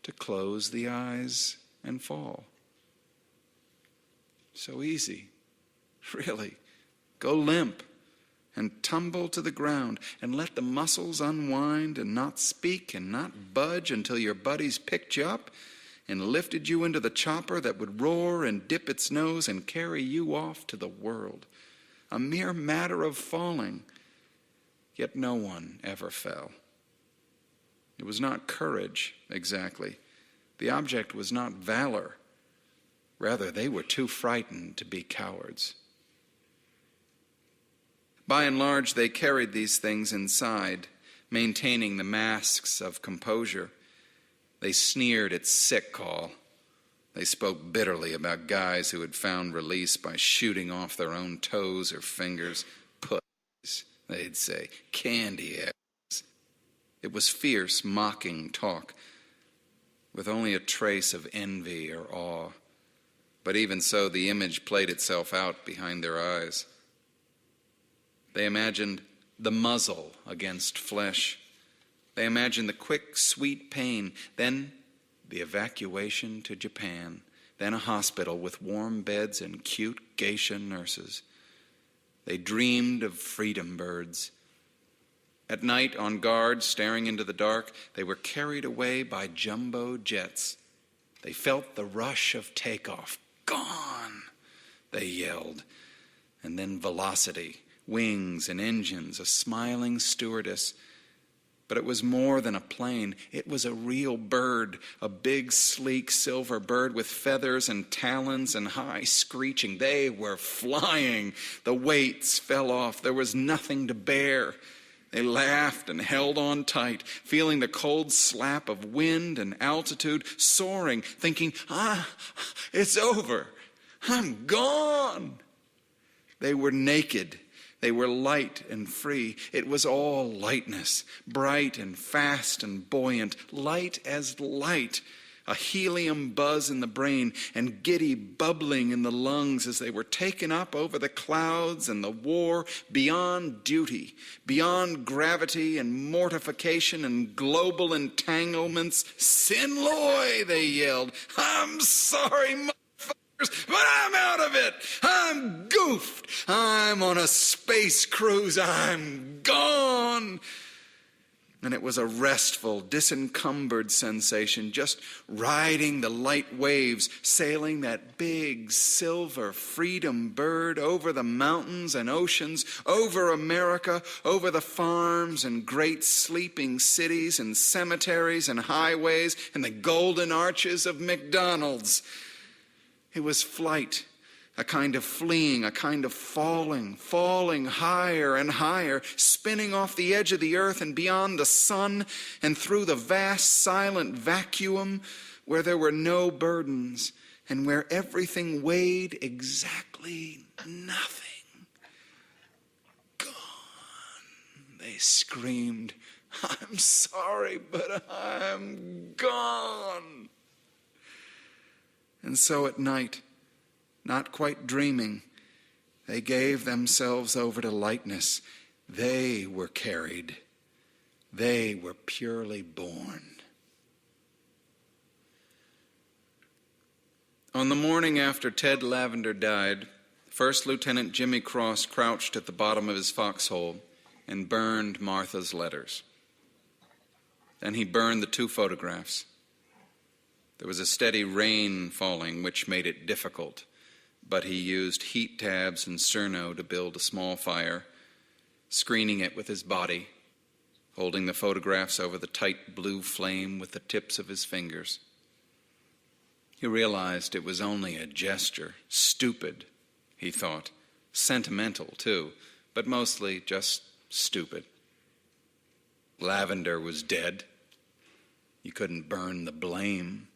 to close the eyes and fall. So easy, really. Go limp and tumble to the ground and let the muscles unwind and not speak and not budge until your buddies picked you up and lifted you into the chopper that would roar and dip its nose and carry you off to the world. A mere matter of falling. Yet no one ever fell. It was not courage, exactly. The object was not valor. Rather, they were too frightened to be cowards. By and large, they carried these things inside, maintaining the masks of composure. They sneered at sick call. They spoke bitterly about guys who had found release by shooting off their own toes or fingers. Pussies, they'd say, candy eggs. It was fierce, mocking talk, with only a trace of envy or awe. But even so, the image played itself out behind their eyes. They imagined the muzzle against flesh. They imagined the quick, sweet pain, then the evacuation to Japan, then a hospital with warm beds and cute geisha nurses. They dreamed of freedom birds. At night, on guard, staring into the dark, they were carried away by jumbo jets. They felt the rush of takeoff. Gone, they yelled. And then velocity, wings and engines, a smiling stewardess. But it was more than a plane. It was a real bird, a big, sleek silver bird with feathers and talons and high screeching. They were flying. The weights fell off. There was nothing to bear. They laughed and held on tight, feeling the cold slap of wind and altitude, soaring, thinking, it's over. I'm gone. They were naked. They were light and free. It was all lightness, bright and fast and buoyant, light as light, a helium buzz in the brain and giddy bubbling in the lungs as they were taken up over the clouds and the war, beyond duty, beyond gravity and mortification and global entanglements. Sin Loy, they yelled. I'm sorry, motherfuckers, but I'm out of it. I'm goofed. I'm on a space cruise. I'm gone. And it was a restful, disencumbered sensation, just riding the light waves, sailing that big, silver freedom bird over the mountains and oceans, over America, over the farms and great sleeping cities and cemeteries and highways and the golden arches of McDonald's. It was flight. A kind of fleeing, a kind of falling higher and higher, spinning off the edge of the earth and beyond the sun and through the vast silent vacuum where there were no burdens and where everything weighed exactly nothing. Gone, they screamed. I'm sorry, but I'm gone. And so at night, not quite dreaming, they gave themselves over to lightness. They were carried. They were purely born. On the morning after Ted Lavender died, First Lieutenant Jimmy Cross crouched at the bottom of his foxhole and burned Martha's letters. Then he burned the 2 photographs. There was a steady rain falling, which made it difficult. But he used heat tabs and Cerno to build a small fire, screening it with his body, holding the photographs over the tight blue flame with the tips of his fingers. He realized it was only a gesture, stupid, he thought, sentimental too, but mostly just stupid. Lavender was dead. You couldn't burn the blame.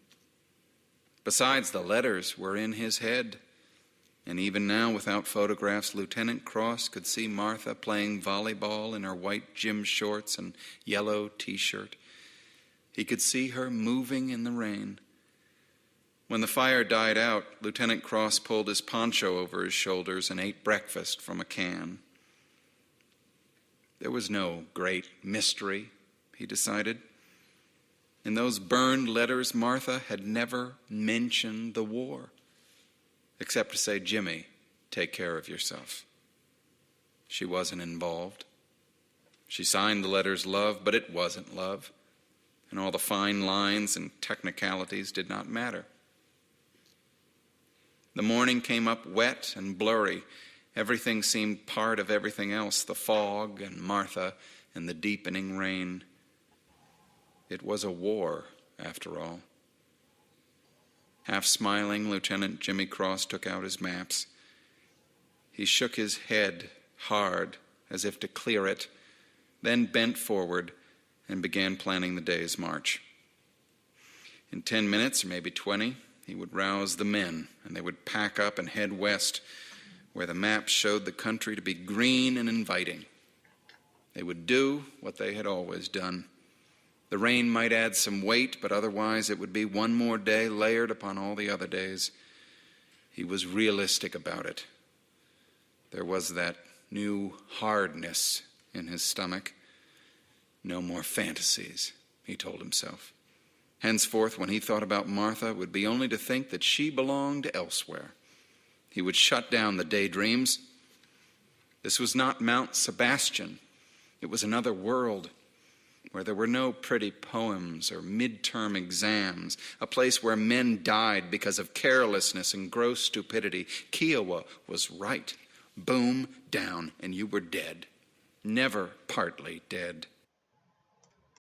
Besides, the letters were in his head. And even now, without photographs, Lieutenant Cross could see Martha playing volleyball in her white gym shorts and yellow T-shirt. He could see her moving in the rain. When the fire died out, Lieutenant Cross pulled his poncho over his shoulders and ate breakfast from a can. There was no great mystery, he decided. In those burned letters, Martha had never mentioned the war, except to say, Jimmy, take care of yourself. She wasn't involved. She signed the letters love, but it wasn't love. And all the fine lines and technicalities did not matter. The morning came up wet and blurry. Everything seemed part of everything else, the fog and Martha and the deepening rain. It was a war, after all. Half smiling, Lieutenant Jimmy Cross took out his maps. He shook his head hard, as if to clear it, then bent forward and began planning the day's march. In 10 minutes, or maybe 20, he would rouse the men, and they would pack up and head west, where the map showed the country to be green and inviting. They would do what they had always done. The rain might add some weight, but otherwise it would be one more day layered upon all the other days. He was realistic about it. There was that new hardness in his stomach. No more fantasies, he told himself. Henceforth, when he thought about Martha, it would be only to think that she belonged elsewhere. He would shut down the daydreams. This was not Mount Sebastian. It was another world where there were no pretty poems or midterm exams, a place where men died because of carelessness and gross stupidity. Kiowa was right. Boom, down, and you were dead. Never partly dead.